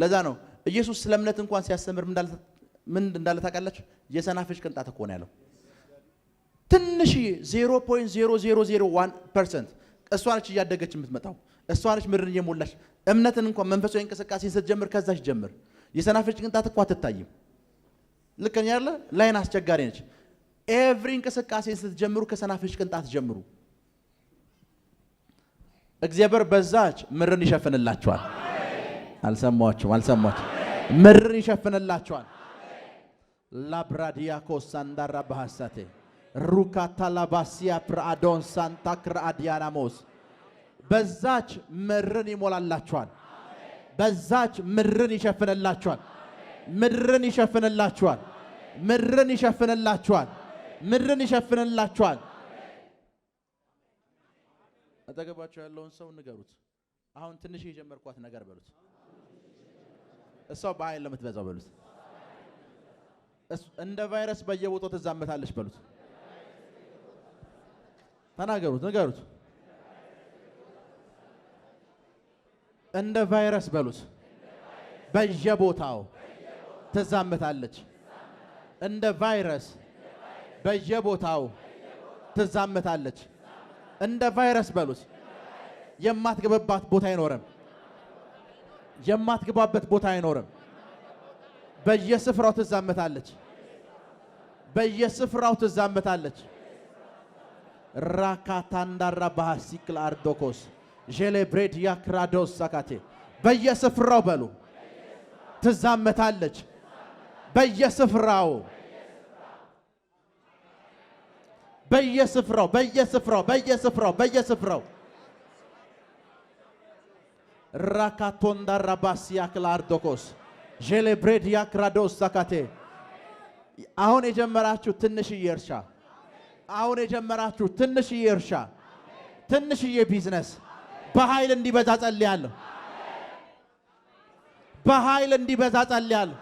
ለዛ ነው ኢየሱስ ስለ እምነት እንኳን ሲያስተምር ምን እንዳለ ታውቃላችሁ? የሰናፍጭ ቅንጣት እኮ ነው ያለው። ትንሽ 0.0001% እሷ ነች እያደገች የምትመጣው። እሷ ነች ምድርን እየሞላች። እምነትን እንኳን መንፈሳዊ እንቅስቃሴን ስትጀምር ከዛች ጀምር። የሰናፍጭ ቅንጣት እኮ አትታይም። ልክ ነኝ አይደለ? ላይን አስቸጋሪ ነች። ኤቭሪ እንቅስቃሴን ስትጀምሩ ከሰናፍጭ ቅንጣት ጀምሩ። እግዚአብሔር በዛች ምድርን ይሸፍንላችኋል። አልሰማችሁም? ምድርን ይሸፍንላችኋል። ላብራዲያኮስ ሳንዳራ ባሐሳቴ ሩካታ ላባሲያ ፕራዶን ሳንታ ክራዲያናሞስ በዛች ምድርን ይሞላላችኋል። በዛች ምድርን ይሸፍንላችኋል። ምድርን ይሸፍንላችኋል። ምድርን ይሸፍንላችኋል። ምድርን ይሸፍንላችኋል። አጠገባችሁ ያለውን ሰው ንገሩት። አሁን ትንሽ የጀመርኳት ነገር በሉት። እሷ በኃይል ለምትበዛው በሉት። እንደ ቫይረስ በየቦታው ትዛመታለች በሉት። ተናገሩት፣ ንገሩት። እንደ ቫይረስ በሉት። በየቦታው ትዛመታለች። እንደ ቫይረስ በየቦታው ትዛመታለች። እንደ ቫይረስ በሉት። የማትገባበት ቦታ አይኖርም። የማትገባበት ቦታ አይኖርም። በየስፍራው ትዛመታለች። በየስፍራው ትዛመታለች። ራካታንዳራ ባሐሲክል አርዶኮስ ጄሌብሬድ ያክራዶስ ሳካቴ በየስፍራው በሉ ትዛመታለች። በየስፍራው በየስፍራው በየስፍራው በየስፍራው በየስፍራው ራካቶንዳራ ባሲያክል አርዶኮስ ጄሌብሬድ ያክራዶስ ሳካቴ አሁን የጀመራችሁ ትንሽዬ እርሻ፣ አሁን የጀመራችሁ ትንሽዬ እርሻ፣ ትንሽዬ ቢዝነስ በኃይል እንዲበዛ ጸልያለሁ። በኃይል እንዲበዛ ጸልያለሁ።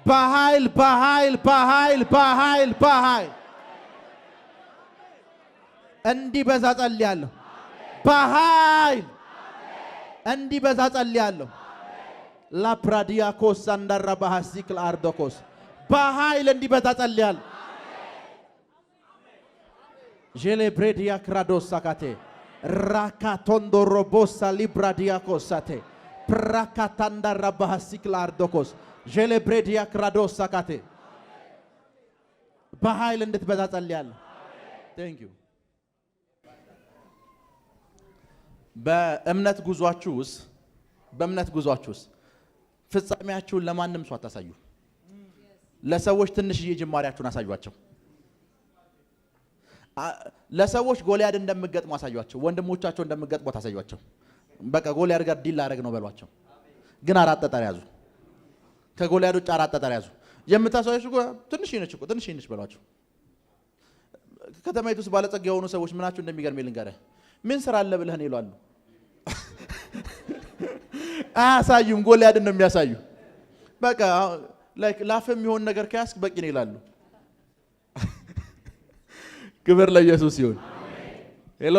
በኃይል በኃይል በኃይል በኃይል በኃይል እንዲበዛ ጸልያለሁ። በኃይል እንዲበዛ ጸልያለሁ። ላፕራዲያኮስ አንዳራ ባሐሲክል አርዶኮስ በኃይል እንዲበዛ ጸልያለሁ። ጄሌብሬዲያ ክራዶስ ሳካቴ ራካቶንዶሮ ቦሳ ሊብራዲያኮሳቴ ፕራካታንዳራ ባሐሲክል አርዶኮስ ጄሌብሬዲያ ክራዶስ ሳካቴ በኃይል እንድትበዛ ጸልያለሁ። ቴንክ ዩ። በእምነት ጉዟችሁ ውስጥ ፍጻሜያችሁን ለማንም ሰው አታሳዩ። ለሰዎች ትንሽዬ ጅማሬያችሁን አሳዩአቸው። ለሰዎች ጎልያድ እንደምትገጥሙ አሳዩአቸው። ወንድሞቻቸው እንደምትገጥሙ አሳዩአቸው። በቃ ጎልያድ ጋር ዲል አደረግ ነው በሏቸው። ግን አራት ጠጠር ያዙ። ከጎልያድ ውጭ አራት ጠጠር ያዙ። የምታሳዩት ትንሽ ነች በሏቸው። ከተማይቱ ውስጥ ባለጸጋ የሆኑ ሰዎች ምናችሁ እንደሚገርም ልንገርህ። ምን ስራ አለ ብለህ ነው ይላሉ። አያሳዩም። ጎልያድን ነው የሚያሳዩ። በቃ ላፍ የሚሆን ነገር ከያስክ በቂ ነው ይላሉ። ክብር ለኢየሱስ ይሁን። ሄሎ።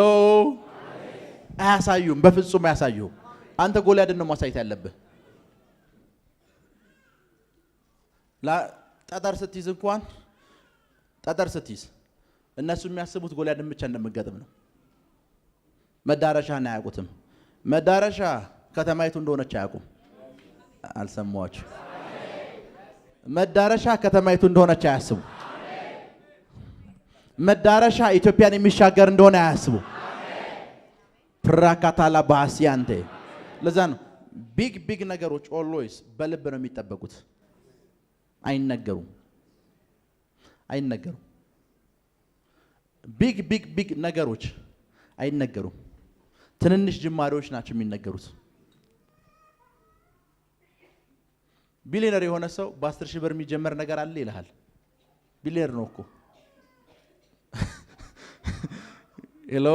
አያሳዩም፣ በፍጹም አያሳዩም። አንተ ጎልያድን ነው ማሳየት ያለብህ። ጠጠር ስትይዝ እነሱ የሚያስቡት ጎልያድን ብቻ እንደምትገጥም ነው። መዳረሻህን አያውቁትም። መዳረሻ ከተማይቱ እንደሆነች አያውቁም። አልሰማችሁ? መዳረሻ ከተማይቱ እንደሆነች አያስቡ። መዳረሻ ኢትዮጵያን የሚሻገር እንደሆነ አያስቡ። ፕራካታላ ባሲያንቴ ለዛ ነው ቢግ ነገሮች ኦልዌይስ በልብ ነው የሚጠበቁት። አይነገሩም። ቢግ ነገሮች አይነገሩም። ትንንሽ ጅማሬዎች ናቸው የሚነገሩት። ቢሊየነር የሆነ ሰው በ10 ሺህ ብር የሚጀመር ነገር አለ ይልሃል። ቢሊየነር ነው እኮ። ሄሎ።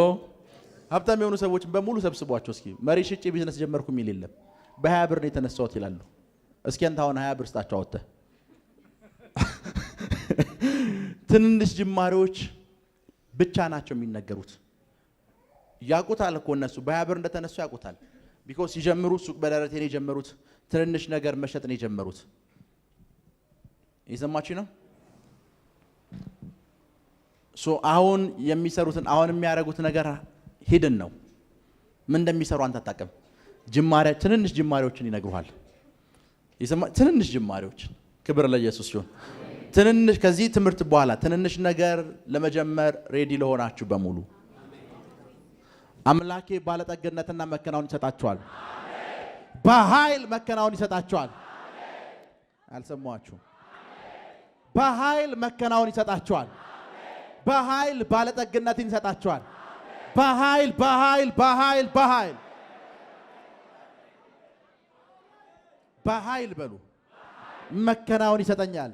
ሀብታም የሆኑ ሰዎችን በሙሉ ሰብስቧቸው እስኪ መሪ ሽጬ ቢዝነስ ጀመርኩ የሚል የለም። በ20 ብር ነው የተነሳሁት ይላሉ። እስኪ አንተ አሁን 20 ብር ስጣቸው አውጥተህ። ትንንሽ ጅማሬዎች ብቻ ናቸው የሚነገሩት። ያቁታል እኮ እነሱ በ20 ብር እንደተነሱ ያቁታል። ቢኮዝ ሲጀምሩ ሱቅ በደረቴ ነው የጀመሩት። ትንንሽ ነገር መሸጥ ነው የጀመሩት። እየሰማችሁ ነው? አሁን የሚሰሩትን አሁን የሚያደርጉት ነገር ሂድን ነው። ምን እንደሚሰሩ አንተ አታውቅም። ትንንሽ ጅማሬዎችን ይነግሩሃል። ትንንሽ ጅማሬዎች። ክብር ለኢየሱስ ይሁን። ትንንሽ ከዚህ ትምህርት በኋላ ትንንሽ ነገር ለመጀመር ሬዲ ለሆናችሁ በሙሉ አምላኬ ባለጠግነትና መከናወን ይሰጣችኋል። በኃይል መከናወን ይሰጣችኋል። አልሰማችሁ? በኃይል መከናወን ይሰጣችኋል። በኃይል ባለጠግነትን ይሰጣችኋል። በኃይል በኃይል በኃይል በኃይል በኃይል በሉ መከናወን ይሰጠኛል።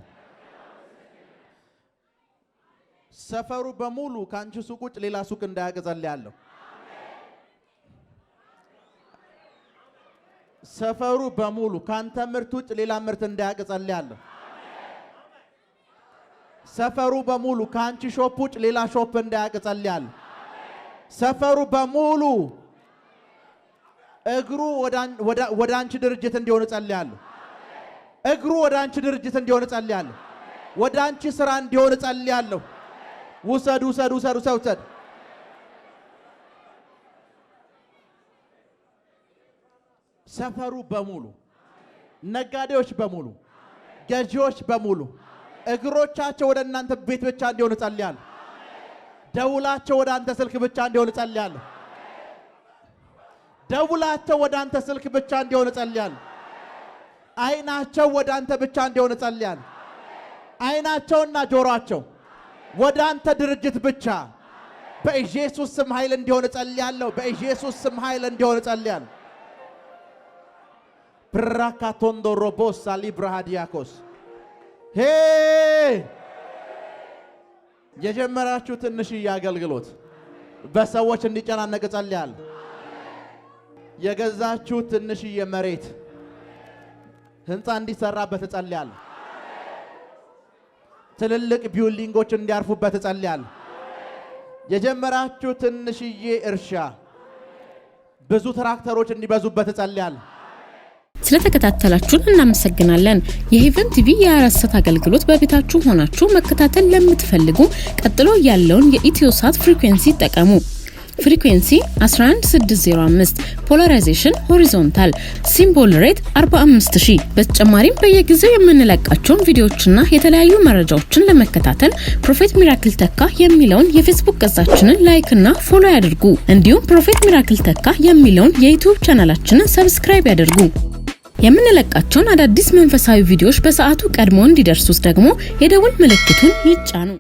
ሰፈሩ በሙሉ ካንቺ ሱቅ ውጭ ሌላ ሱቅ እንዳያገዛል ያለው ሰፈሩ በሙሉ ካንተ ምርት ውጭ ሌላ ምርት እንዳያገዛል ያለው ሰፈሩ በሙሉ ካንቺ ሾፕ ውጭ ሌላ ሾፕ እንዳያገዛል ያለው ሰፈሩ በሙሉ እግሩ ወደ አንቺ ድርጅት እንዲሆን ጸልያለሁ። እግሩ ወደ አንቺ ድርጅት እንዲሆን ጸልያለሁ። ወደ አንቺ ስራ እንዲሆን ጸልያለሁ። ውሰድ ውሰድ ውሰድ ውሰድ። ሰፈሩ በሙሉ ነጋዴዎች በሙሉ ገዢዎች በሙሉ እግሮቻቸው ወደ እናንተ ቤት ብቻ እንዲሆን ጸልያለሁ። ደውላቸው ወደ አንተ ስልክ ብቻ እንዲሆን ጸልያለሁ። ደውላቸው ወደ አንተ ስልክ ብቻ እንዲሆን ጸልያለሁ። አይናቸው ወደ አንተ ብቻ እንዲሆን ጸልያለሁ። አይናቸውና ጆሮአቸው ወደ አንተ ድርጅት ብቻ በኢየሱስ ስም ኃይል እንዲሆን ጸልያለሁ። በኢየሱስ ስም ኃይል እንዲሆን ጸልያለሁ። ብራካቶንዶ ሮቦሳ ሊብራሃዲያኮስ ሄ የጀመራችሁ ትንሽዬ አገልግሎት በሰዎች እንዲጨናነቅ ጸልያለሁ። የገዛችሁ ትንሽዬ መሬት ህንፃ እንዲሰራበት ጸልያለሁ። ትልልቅ ቢልዲንጎች እንዲያርፉበት ጸልያለሁ። የጀመራችሁ ትንሽዬ እርሻ ብዙ ትራክተሮች እንዲበዙበት ጸልያለሁ። ስለተከታተላችሁን እናመሰግናለን። የሄቨን ቲቪ የ24 አገልግሎት በቤታችሁ ሆናችሁ መከታተል ለምትፈልጉ ቀጥሎ ያለውን የኢትዮሳት ፍሪኩዌንሲ ተጠቀሙ። ፍሪኩዌንሲ 11605 ፖላራይዜሽን ሆሪዞንታል ሲምቦል ሬት 45000። በተጨማሪም በየጊዜው የምንለቃቸውን ቪዲዮዎችና የተለያዩ መረጃዎችን ለመከታተል ፕሮፌት ሚራክል ተካ የሚለውን የፌስቡክ ገጻችንን ላይክ እና ፎሎ ያድርጉ። እንዲሁም ፕሮፌት ሚራክል ተካ የሚለውን የዩቲዩብ ቻናላችንን ሰብስክራይብ ያድርጉ። የምንለቃቸውን አዳዲስ መንፈሳዊ ቪዲዮዎች በሰዓቱ ቀድሞ እንዲደርሱት ደግሞ የደውል ምልክቱን ይጫኑ።